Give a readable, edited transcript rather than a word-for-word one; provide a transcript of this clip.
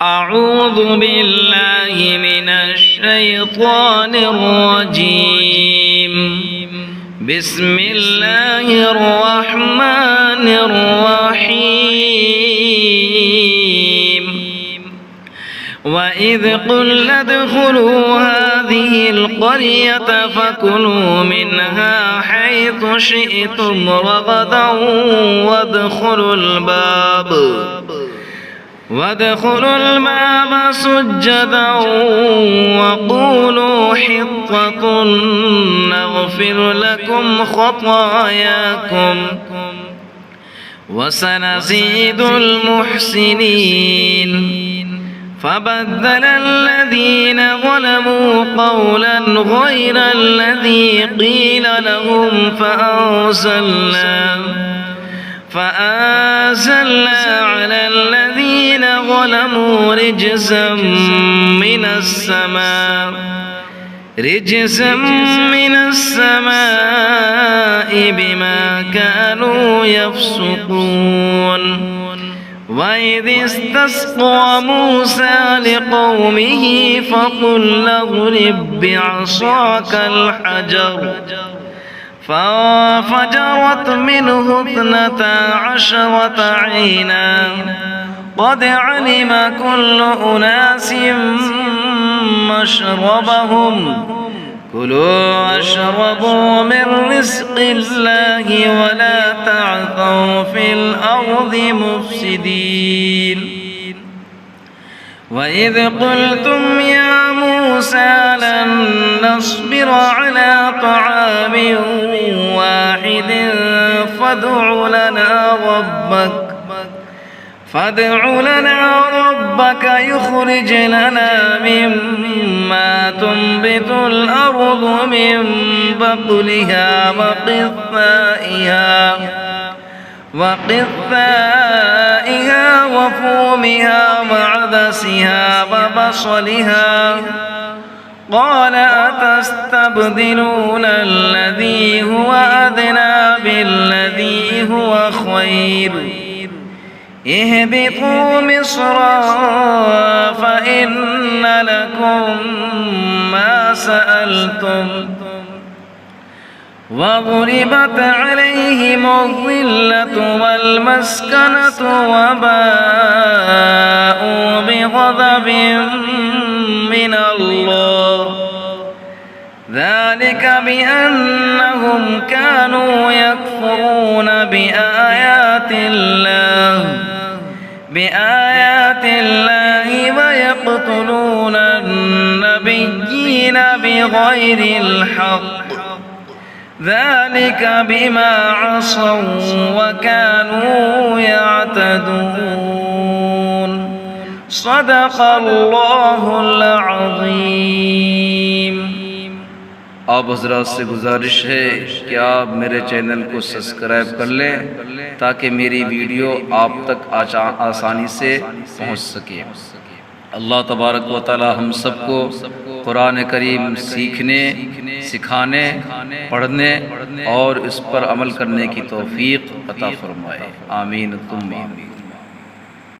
أعوذ بالله من الشيطان الرجيم بسم الله الرحمن الرحيم وإذ قلنا ادخلوا هذه القرية فكلوا منها حيث شئتم رغدا وادخلوا الباب سجدا وقولوا حطة نغفر لكم خطاياكم وسنزيد المحسنين فبدل الذين ظلموا قولا غير الذي قيل لهم فأنزلنا على الذين ظلموا رجزا من السماء بما كانوا يفسقون وإذ استسقى موسى لقومه فقل اضرب بعصاك الحجر فانفجرت منه 12 عينا قد علم كل أناس مشربهم كلوا واشربوا من رزق الله ولا تعثوا في الأرض مفسدين وإذ قلتم يا موسى لن نصبر على طعام واحد فادع لنا ربك يخرج لنا مما تنبت الأرض من بقلها وقثائها وفومها وعدسها وبصلها قال أتستبدلون الذي هو أدنى بالذي هو خير اهبطوا مصرا فإن لكم ما سألتم وضربت عليهم الذلة والمسكنة وباءوا بغضب من الله ذلك بأنهم كانوا يكفرون بآيات الله ويقتلون النبيين بغير الحق ذلك بما عصوا وكانوا يعتدون صدق الله العظيم। आप हजरात से गुजारिश है कि आप मेरे चैनल को सब्सक्राइब कर लें ताकि मेरी वीडियो आप तक आसानी से पहुंच सके। अल्लाह तबारक व तआला हम सबको कुरान करीम सीखने, सिखाने, पढ़ने और इस पर अमल करने की तौफीक अता फरमाए। आमीन तुम आमीन।